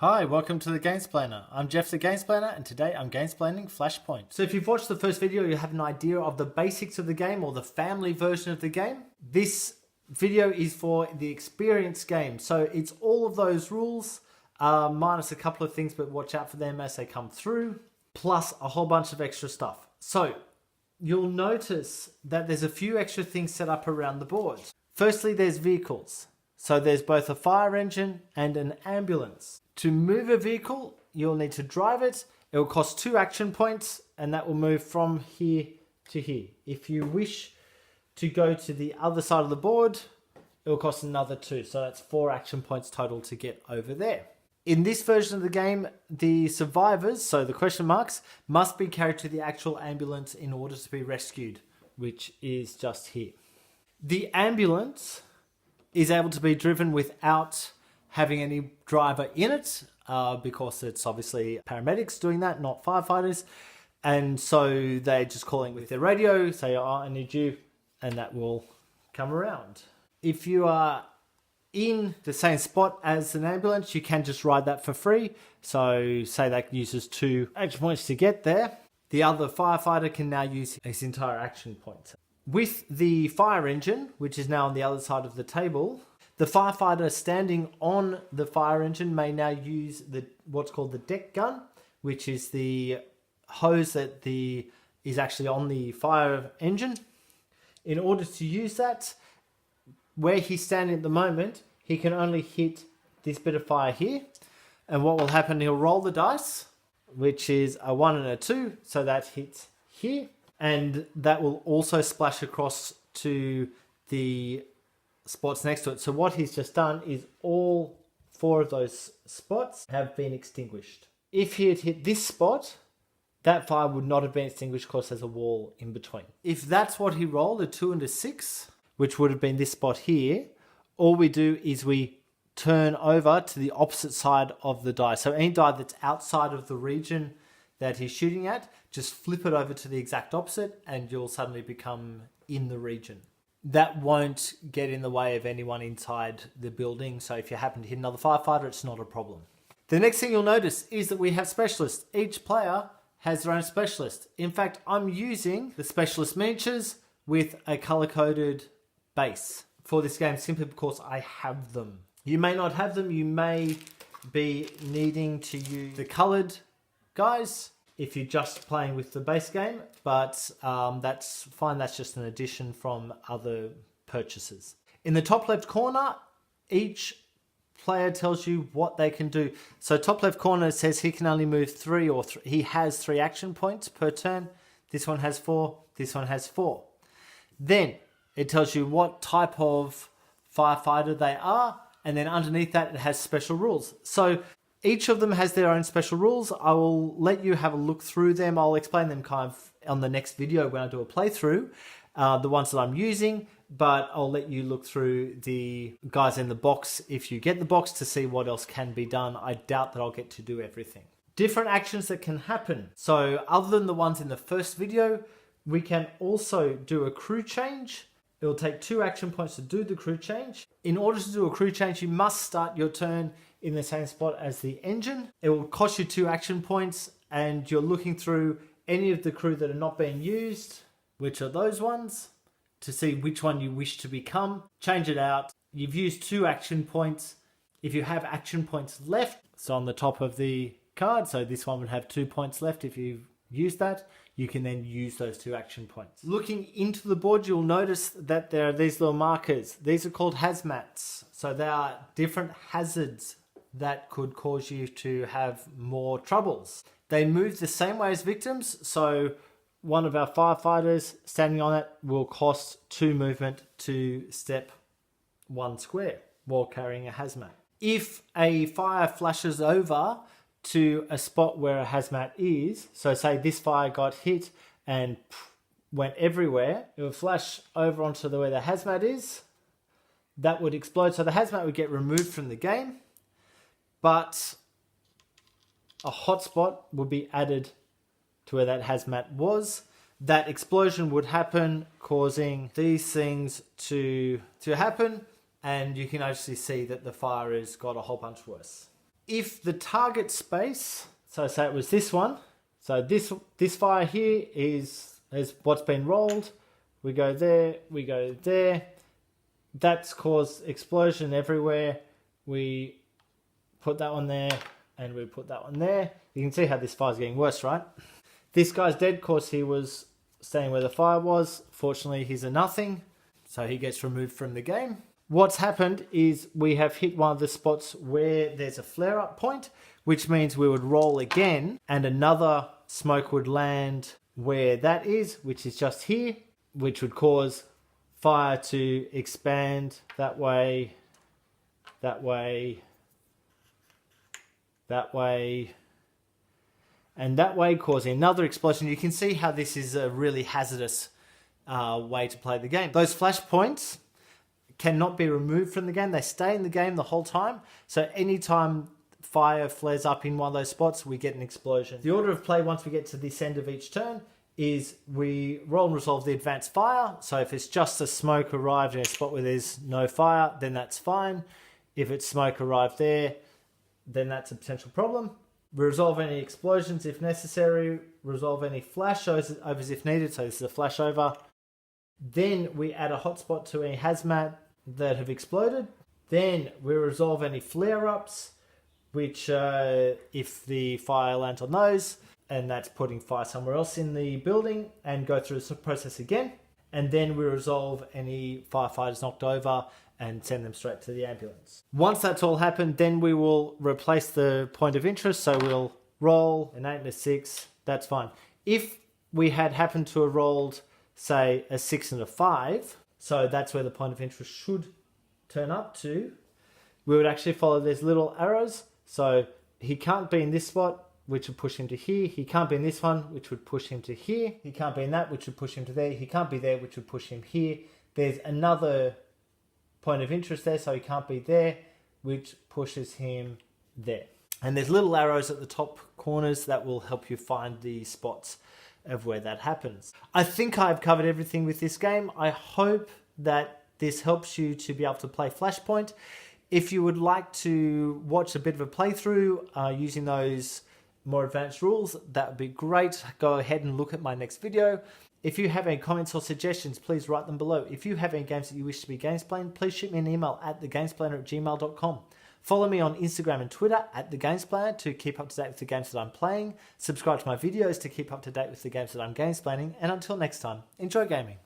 Hi, welcome to the Gamesplainer. I'm Jeff the Gamesplainer and today I'm Gamesplaining Flashpoint. So if you've watched the first video, you have an idea of the basics of the game or the family version of the game. This video is for the experienced game. So it's all of those rules, minus a couple of things, but watch out for them as they come through, plus a whole bunch of extra stuff. So you'll notice that there's a few extra things set up around the board. Firstly, there's vehicles. So there's both a fire engine and an ambulance. To move a vehicle, you'll need to drive it. It will cost 2 action points and that will move from here to here. If you wish to go to the other side of the board, it will cost another 2. So that's 4 action points total to get over there. In this version of the game, the survivors, so the question marks, must be carried to the actual ambulance in order to be rescued, which is just here. The ambulance is able to be driven without having any driver in it, because it's obviously paramedics doing that, not firefighters. And so they're just calling with their radio, say, oh, I need you, and that will come around. If you are in the same spot as an ambulance, you can just ride that for free. So say that uses 2 action points to get there. The other firefighter can now use his entire action point. With the fire engine, which is now on the other side of the table, the firefighter standing on the fire engine may now use what's called the deck gun, which is the hose that is actually on the fire engine. In order to use that, where he's standing at the moment, he can only hit this bit of fire here. And what will happen, he'll roll the dice, which is a 1 and a 2, so that hits here. And that will also splash across to the spots next to it. So what he's just done is all 4 of those spots have been extinguished. If he had hit this spot, that fire would not have been extinguished because there's a wall in between. If that's what he rolled, a 2 and a 6, which would have been this spot here, all we do is we turn over to the opposite side of the die. So any die that's outside of the region that he's shooting at, just flip it over to the exact opposite and you'll suddenly become in the region. That won't get in the way of anyone inside the building. So if you happen to hit another firefighter, it's not a problem. The next thing you'll notice is that we have specialists. Each player has their own specialist. In fact, I'm using the specialist miniatures with a color-coded base for this game simply because I have them. You may not have them. You may be needing to use the colored guys if you're just playing with the base game, but that's fine. That's just an addition from other purchases. In the top left corner, each player tells you what they can do. So top left corner says he can only move 3 he has 3 action points per turn. This one has 4, this one has 4. Then it tells you what type of firefighter they are, and then underneath that it has special rules. So each of them has their own special rules. I will let you have a look through them. I'll explain them kind of on the next video when I do a playthrough, the ones that I'm using, but I'll let you look through the guys in the box if you get the box to see what else can be done. I doubt that I'll get to do everything. Different actions that can happen. So other than the ones in the first video, we can also do a crew change. It will take 2 action points to do the crew change. In order to do a crew change, you must start your turn in the same spot as the engine. It will cost you 2 action points and you're looking through any of the crew that are not being used, which are those ones, to see which one you wish to become. Change it out. You've used 2 action points. If you have action points left, so on the top of the card, so this one would have 2 points left if you've used that, you can then use those 2 action points. Looking into the board, you'll notice that there are these little markers. These are called hazmats. So they are different hazards that could cause you to have more troubles. They move the same way as victims. So one of our firefighters standing on it will cost 2 movement to step 1 square while carrying a hazmat. If a fire flashes over to a spot where a hazmat is, so say this fire got hit and went everywhere, it would flash over onto where the hazmat is. That would explode, so the hazmat would get removed from the game, but a hotspot would be added to where that hazmat was. That explosion would happen, causing these things to happen, and you can actually see that the fire has got a whole bunch worse. if the target space, so say it was this one, so this fire here is what's been rolled. We go there, we go there. That's caused explosion everywhere. We put that one there and we put that one there. You can see how this fire's getting worse, right? This guy's dead because he was staying where the fire was. Fortunately, he's a nothing, so he gets removed from the game. What's happened is we have hit one of the spots where there's a flare-up point, which means we would roll again and another smoke would land where that is, which is just here, which would cause fire to expand that way, that way, that way, and that way, causing another explosion. You can see how this is a really hazardous way to play the game. Those flash points cannot be removed from the game. They stay in the game the whole time. So anytime fire flares up in one of those spots, we get an explosion. The order of play once we get to this end of each turn is we roll and resolve the advanced fire. So if it's just a smoke arrived in a spot where there's no fire, then that's fine. If it's smoke arrived there, then that's a potential problem. We resolve any explosions if necessary, resolve any flashovers if needed. So this is a flashover. Then we add a hotspot to any hazmat that have exploded. Then we resolve any flare-ups, which if the fire lands on those, and that's putting fire somewhere else in the building, and go through the process again. And then we resolve any firefighters knocked over and send them straight to the ambulance. Once that's all happened, then we will replace the point of interest. So we'll roll an 8 and a 6. That's fine. If we had happened to have rolled, say, a 6 and a 5, so that's where the point of interest should turn up to, we would actually follow these little arrows. So he can't be in this spot, which would push him to here. He can't be in this one, which would push him to here. He can't be in that, which would push him to there. He can't be there, which would push him here. There's another point of interest there, so he can't be there, which pushes him there. And there's little arrows at the top corners that will help you find the spots of where that happens. I think I've covered everything with this game. I hope that this helps you to be able to play Flashpoint. If you would like to watch a bit of a playthrough using those more advanced rules, that would be great. Go ahead and look at my next video. If you have any comments or suggestions, please write them below. If you have any games that you wish to be Gamesplaned, please shoot me an email at thegamesplainer@gmail.com. Follow me on Instagram and Twitter at thegamesplainer to keep up to date with the games that I'm playing. Subscribe to my videos to keep up to date with the games that I'm gamesplaining. And until next time, enjoy gaming.